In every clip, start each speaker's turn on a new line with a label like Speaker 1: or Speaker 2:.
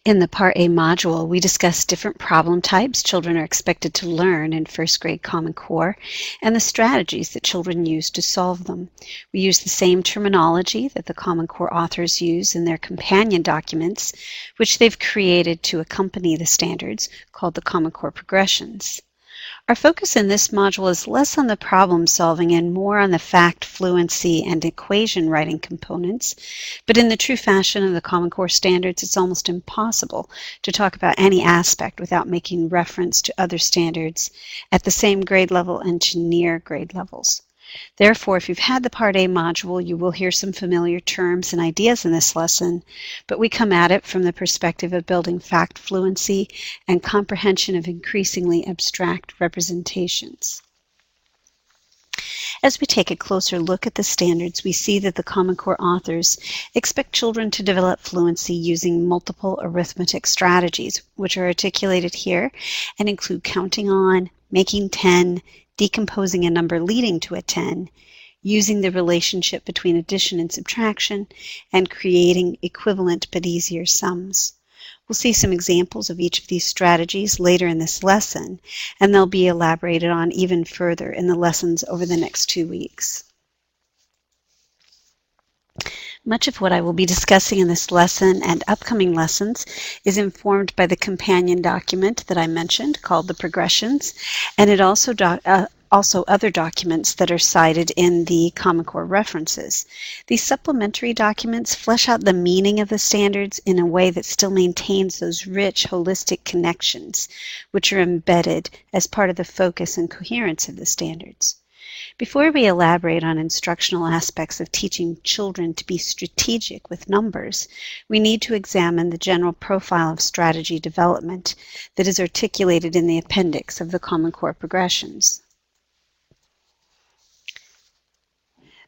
Speaker 1: In the Part A module, we discuss different problem types children are expected to learn in first grade Common Core and the strategies that children use to solve them. We use the same terminology that the Common Core authors use in their companion documents, which they've created to accompany the standards, called the Common Core progressions. Our focus in this module is less on the problem solving and more on the fact, fluency, and equation writing components, but in the true fashion of the Common Core standards, it's almost impossible to talk about any aspect without making reference to other standards at the same grade level and to near grade levels. Therefore, if you've had the Part A module, you will hear some familiar terms and ideas in this lesson, but we come at it from the perspective of building fact fluency and comprehension of increasingly abstract representations. As we take a closer look at the standards, we see that the Common Core authors expect children to develop fluency using multiple arithmetic strategies, which are articulated here and include counting on, making 10, decomposing a number leading to a 10, using the relationship between addition and subtraction, and creating equivalent but easier sums. We'll see some examples of each of these strategies later in this lesson, and they'll be elaborated on even further in the lessons over the next 2 weeks. Much of what I will be discussing in this lesson and upcoming lessons is informed by the companion document that I mentioned called the Progressions, and it also other documents that are cited in the Common Core references. These supplementary documents flesh out the meaning of the standards in a way that still maintains those rich, holistic connections which are embedded as part of the focus and coherence of the standards. Before we elaborate on instructional aspects of teaching children to be strategic with numbers, we need to examine the general profile of strategy development that is articulated in the appendix of the Common Core progressions.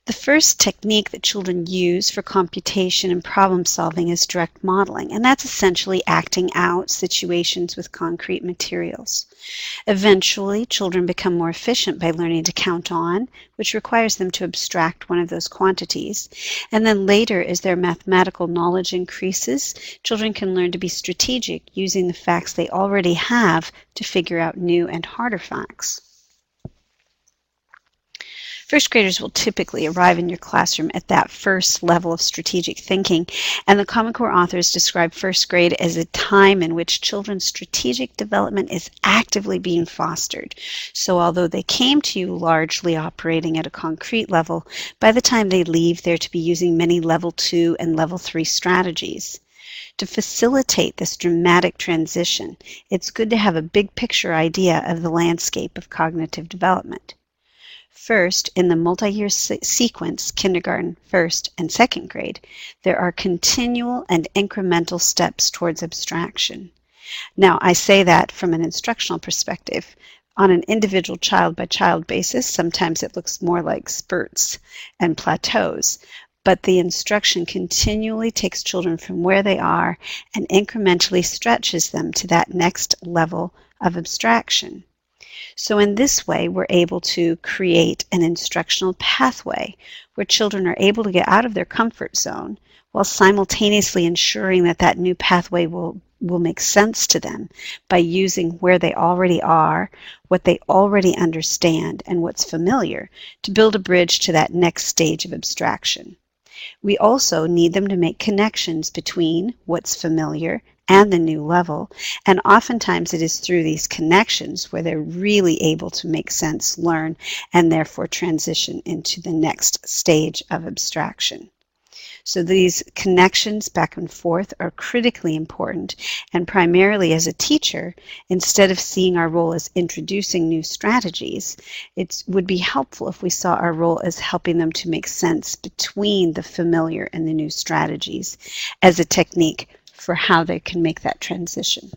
Speaker 1: The first technique that children use for computation and problem solving is direct modeling, and that's essentially acting out situations with concrete materials. Eventually, children become more efficient by learning to count on, which requires them to abstract one of those quantities. And then later, as their mathematical knowledge increases, children can learn to be strategic using the facts they already have to figure out new and harder facts. First graders will typically arrive in your classroom at that first level of strategic thinking, and the Common Core authors describe first grade as a time in which children's strategic development is actively being fostered. So although they came to you largely operating at a concrete level, by the time they leave, they're to be using many level 2 and level 3 strategies. To facilitate this dramatic transition, it's good to have a big picture idea of the landscape of cognitive development. First, in the multi-year sequence, kindergarten, first, and second grade, there are continual and incremental steps towards abstraction. Now, I say that from an instructional perspective. On an individual child-by-child basis, sometimes it looks more like spurts and plateaus, but the instruction continually takes children from where they are and incrementally stretches them to that next level of abstraction. So in this way, we're able to create an instructional pathway where children are able to get out of their comfort zone while simultaneously ensuring that that new pathway will make sense to them by using where they already are, what they already understand, and what's familiar to build a bridge to that next stage of abstraction. We also need them to make connections between what's familiar and the new level, and oftentimes it is through these connections where they're really able to make sense, learn, and therefore transition into the next stage of abstraction. So these connections back and forth are critically important, and primarily as a teacher, instead of seeing our role as introducing new strategies, it would be helpful if we saw our role as helping them to make sense between the familiar and the new strategies as a technique for how they can make that transition.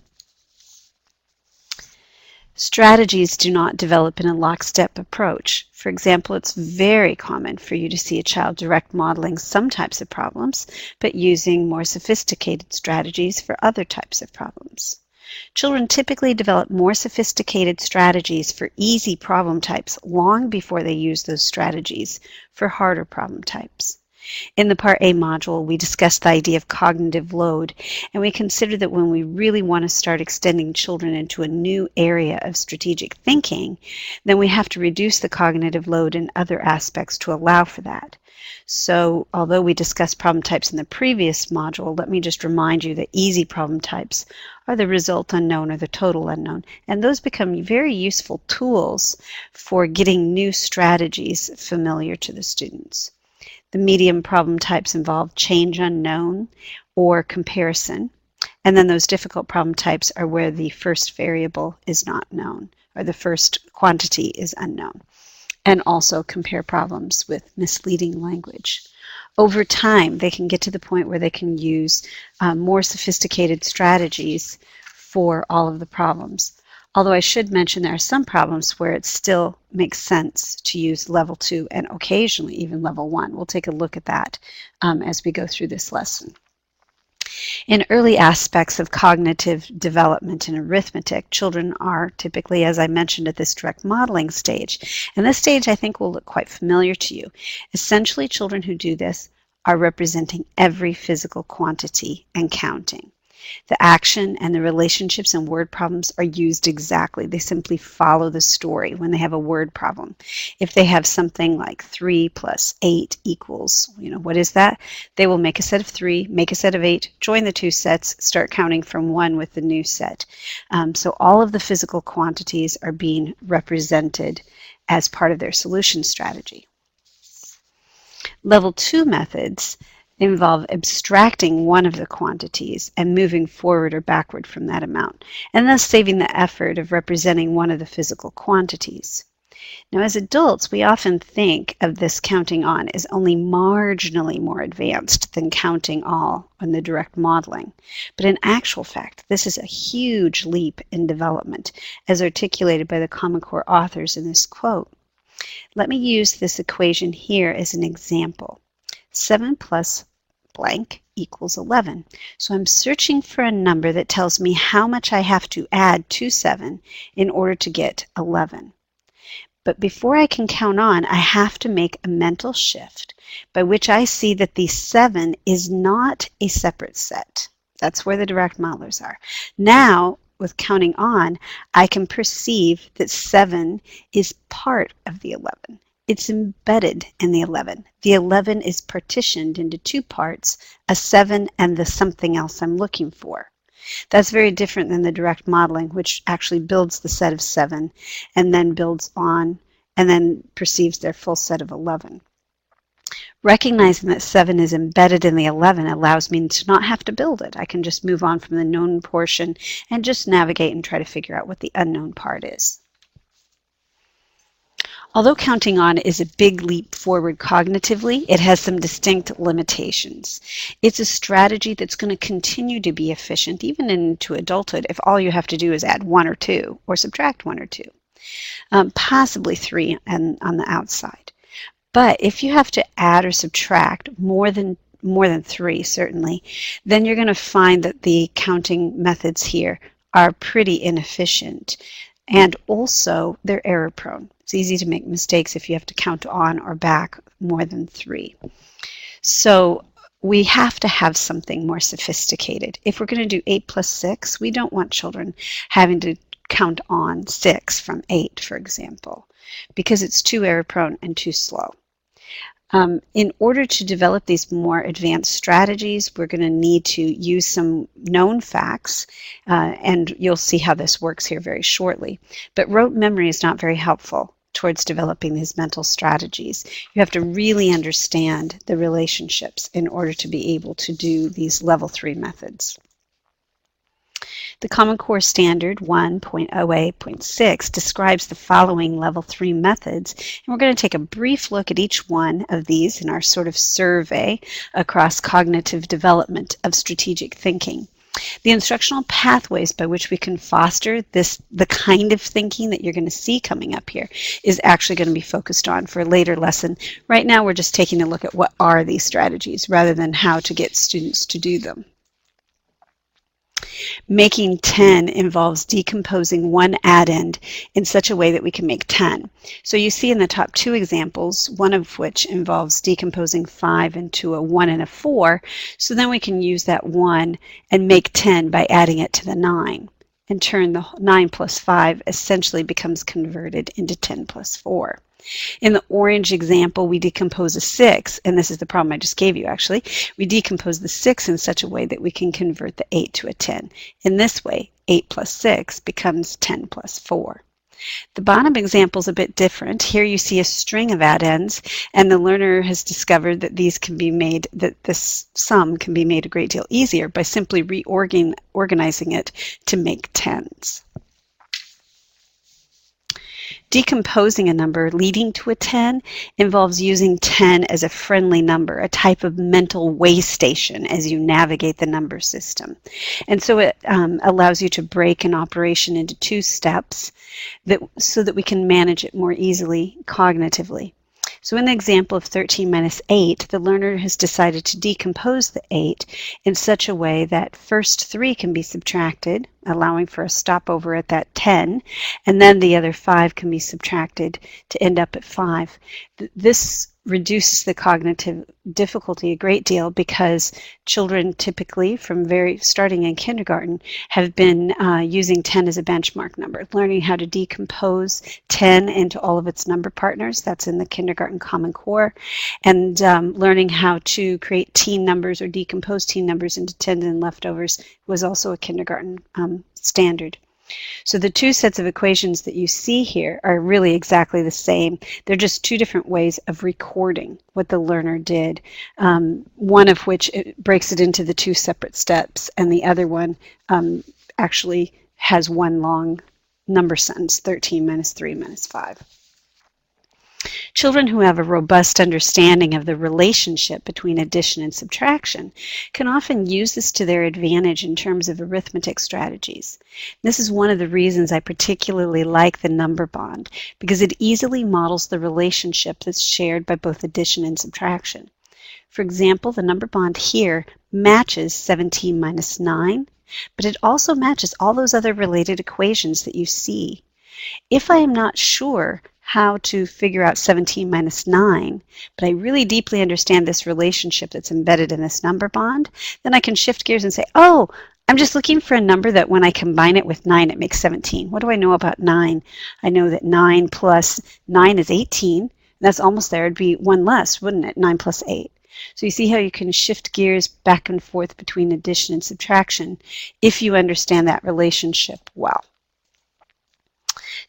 Speaker 1: Strategies do not develop in a lockstep approach. For example, it's very common for you to see a child direct modeling some types of problems, but using more sophisticated strategies for other types of problems. Children typically develop more sophisticated strategies for easy problem types long before they use those strategies for harder problem types. In the Part A module, we discussed the idea of cognitive load, and we considered that when we really want to start extending children into a new area of strategic thinking, then we have to reduce the cognitive load in other aspects to allow for that. So, although we discussed problem types in the previous module, let me just remind you that easy problem types are the result unknown or the total unknown, and those become very useful tools for getting new strategies familiar to the students. The medium problem types involve change unknown or comparison. And then those difficult problem types are where the first variable is not known or the first quantity is unknown. And also compare problems with misleading language. Over time, they can get to the point where they can use more sophisticated strategies for all of the problems. Although I should mention there are some problems where it still makes sense to use level 2 and occasionally even level 1. We'll take a look at that as we go through this lesson. In early aspects of cognitive development in arithmetic, children are typically, as I mentioned, at this direct modeling stage. And this stage I think will look quite familiar to you. Essentially, children who do this are representing every physical quantity and counting. The action and the relationships and word problems are used exactly. They simply follow the story when they have a word problem. If they have something like 3 plus 8 equals, what is that? They will make a set of 3, make a set of 8, join the two sets, start counting from 1 with the new set. So all of the physical quantities are being represented as part of their solution strategy. Level 2 methods involve abstracting one of the quantities and moving forward or backward from that amount, and thus saving the effort of representing one of the physical quantities. Now, as adults, we often think of this counting on as only marginally more advanced than counting all in the direct modeling. But in actual fact, this is a huge leap in development, as articulated by the Common Core authors in this quote. Let me use this equation here as an example. 7 plus blank equals 11. So I'm searching for a number that tells me how much I have to add to 7 in order to get 11. But before I can count on, I have to make a mental shift by which I see that the 7 is not a separate set. That's where the direct modelers are. Now, with counting on, I can perceive that 7 is part of the 11. It's embedded in the 11. The 11 is partitioned into two parts, a 7 and the something else I'm looking for. That's very different than the direct modeling, which actually builds the set of 7 and then builds on and then perceives their full set of 11. Recognizing that 7 is embedded in the 11 allows me to not have to build it. I can just move on from the known portion and just navigate and try to figure out what the unknown part is. Although counting on is a big leap forward cognitively, it has some distinct limitations. It's a strategy that's going to continue to be efficient even into adulthood if all you have to do is add 1 or 2 or subtract 1 or 2, possibly 3 on the outside. But if you have to add or subtract more than 3 certainly, then you're going to find that the counting methods here are pretty inefficient. And also, they're error prone. It's easy to make mistakes if you have to count on or back more than 3. So we have to have something more sophisticated. If we're going to do 8 plus 6, we don't want children having to count on 6 from 8, for example, because it's too error prone and too slow. In order to develop these more advanced strategies, we're going to need to use some known facts, and you'll see how this works here very shortly. But rote memory is not very helpful towards developing these mental strategies. You have to really understand the relationships in order to be able to do these level 3 methods. The Common Core Standard 1.0A.6 describes the following level 3 methods, and we're going to take a brief look at each one of these in our sort of survey across cognitive development of strategic thinking. The instructional pathways by which we can foster the kind of thinking that you're going to see coming up here is actually going to be focused on for a later lesson. Right now we're just taking a look at what are these strategies rather than how to get students to do them. Making 10 involves decomposing one addend in such a way that we can make 10. So you see in the top two examples, one of which involves decomposing 5 into a 1 and a 4, so then we can use that 1 and make 10 by adding it to the 9. In turn, the 9 plus 5 essentially becomes converted into 10 plus 4. In the orange example, we decompose a 6, and this is the problem I just gave you actually. We decompose the 6 in such a way that we can convert the 8 to a 10. In this way, 8 plus 6 becomes 10 plus 4. The bottom example is a bit different. Here you see a string of addends, and the learner has discovered that these can be made, that this sum can be made a great deal easier by simply reorganizing it to make tens. Decomposing a number leading to a 10 involves using 10 as a friendly number, a type of mental way station as you navigate the number system. And so it allows you to break an operation into two steps so that we can manage it more easily cognitively. So in the example of 13 minus 8, the learner has decided to decompose the 8 in such a way that first 3 can be subtracted, allowing for a stopover at that 10, and then the other 5 can be subtracted to end up at 5. This reduces the cognitive difficulty a great deal because children typically from starting in kindergarten have been using 10 as a benchmark number, learning how to decompose 10 into all of its number partners. That's in the kindergarten Common Core, and learning how to create teen numbers or decompose teen numbers into tens and leftovers was also a kindergarten standard. So the two sets of equations that you see here are really exactly the same. They're just two different ways of recording what the learner did, one of which breaks it into the two separate steps, and the other one actually has one long number sentence, 13 minus 3 minus 5. Children who have a robust understanding of the relationship between addition and subtraction can often use this to their advantage in terms of arithmetic strategies. This is one of the reasons I particularly like the number bond, because it easily models the relationship that's shared by both addition and subtraction. For example, the number bond here matches 17 minus 9, but it also matches all those other related equations that you see. If I am not sure how to figure out 17 minus 9, but I really deeply understand this relationship that's embedded in this number bond, then I can shift gears and say, oh, I'm just looking for a number that when I combine it with 9, it makes 17. What do I know about 9? I know that 9 plus 9 is 18. That's almost there. It'd be one less, wouldn't it? 9 plus 8. So you see how you can shift gears back and forth between addition and subtraction if you understand that relationship well.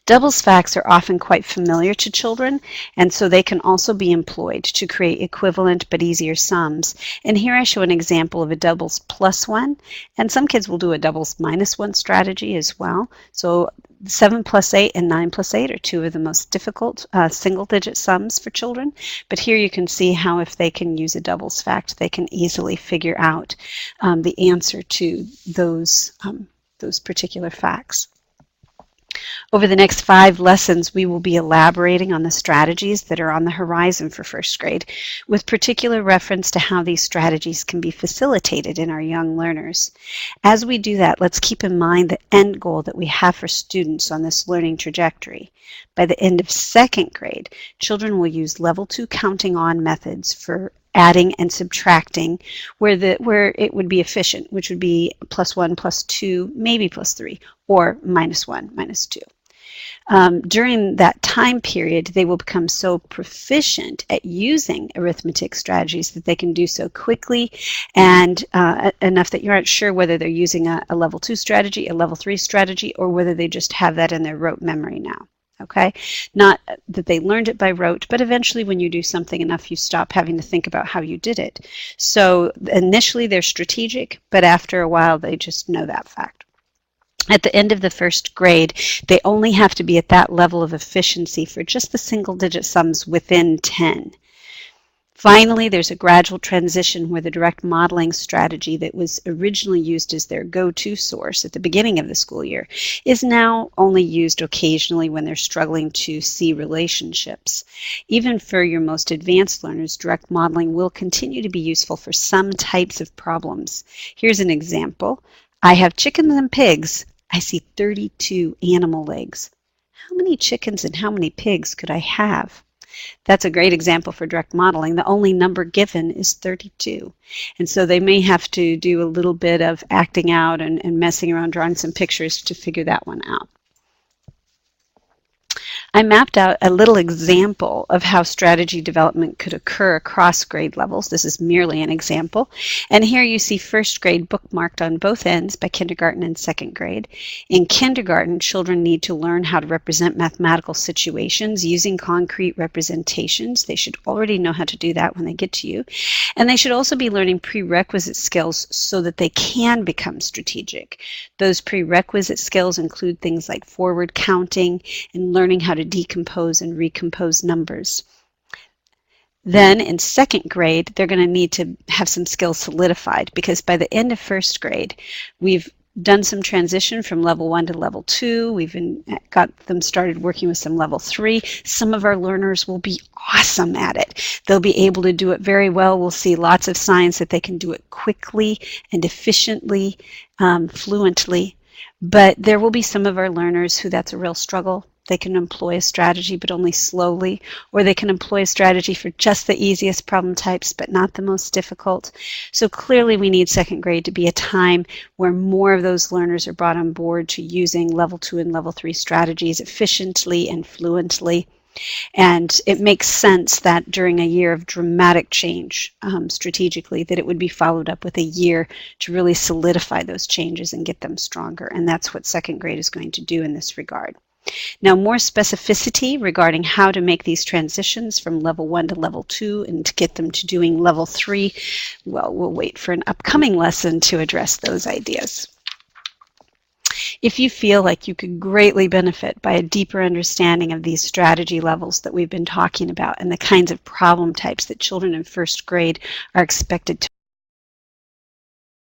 Speaker 1: Doubles facts are often quite familiar to children, and so they can also be employed to create equivalent but easier sums. And here I show an example of a doubles plus 1, and some kids will do a doubles minus 1 strategy as well. So 7 plus 8 and 9 plus 8 are two of the most difficult single-digit sums for children, but here you can see how if they can use a doubles fact, they can easily figure out the answer to those particular facts. Over the next 5 lessons, we will be elaborating on the strategies that are on the horizon for first grade, with particular reference to how these strategies can be facilitated in our young learners. As we do that, let's keep in mind the end goal that we have for students on this learning trajectory. By the end of second grade, children will use level 2 counting on methods for adding and subtracting where it would be efficient, which would be plus 1, plus 2, maybe plus 3, or minus 1, minus 2. During that time period, they will become so proficient at using arithmetic strategies that they can do so quickly and enough that you aren't sure whether they're using a level 2 strategy, a level 3 strategy, or whether they just have that in their rote memory now. Okay, not that they learned it by rote, but eventually when you do something enough, you stop having to think about how you did it. So initially they're strategic, but after a while they just know that fact. At the end of the first grade, they only have to be at that level of efficiency for just the single-digit sums within 10. Finally, there's a gradual transition where the direct modeling strategy that was originally used as their go-to source at the beginning of the school year is now only used occasionally when they're struggling to see relationships. Even for your most advanced learners, direct modeling will continue to be useful for some types of problems. Here's an example. I have chickens and pigs. I see 32 animal legs. How many chickens and how many pigs could I have? That's a great example for direct modeling. The only number given is 32. And so they may have to do a little bit of acting out and messing around, drawing some pictures to figure that one out. I mapped out a little example of how strategy development could occur across grade levels. This is merely an example. And here you see first grade bookmarked on both ends by kindergarten and second grade. In kindergarten, children need to learn how to represent mathematical situations using concrete representations. They should already know how to do that when they get to you. And they should also be learning prerequisite skills so that they can become strategic. Those prerequisite skills include things like forward counting and learning how to decompose and recompose numbers. Then in second grade, they're going to need to have some skills solidified, because by the end of first grade, we've done some transition from level 1 to level 2. We've got them started working with some level 3. Some of our learners will be awesome at it. They'll be able to do it very well. We'll see lots of signs that they can do it quickly and efficiently, fluently. But there will be some of our learners who that's a real struggle. They can employ a strategy, but only slowly, or they can employ a strategy for just the easiest problem types, but not the most difficult. So clearly we need second grade to be a time where more of those learners are brought on board to using level 2 and level 3 strategies efficiently and fluently. And it makes sense that during a year of dramatic change strategically, that it would be followed up with a year to really solidify those changes and get them stronger. And that's what second grade is going to do in this regard. Now, more specificity regarding how to make these transitions from level 1 to level 2 and to get them to doing level 3, well, we'll wait for an upcoming lesson to address those ideas. If you feel like you could greatly benefit by a deeper understanding of these strategy levels that we've been talking about and the kinds of problem types that children in first grade are expected to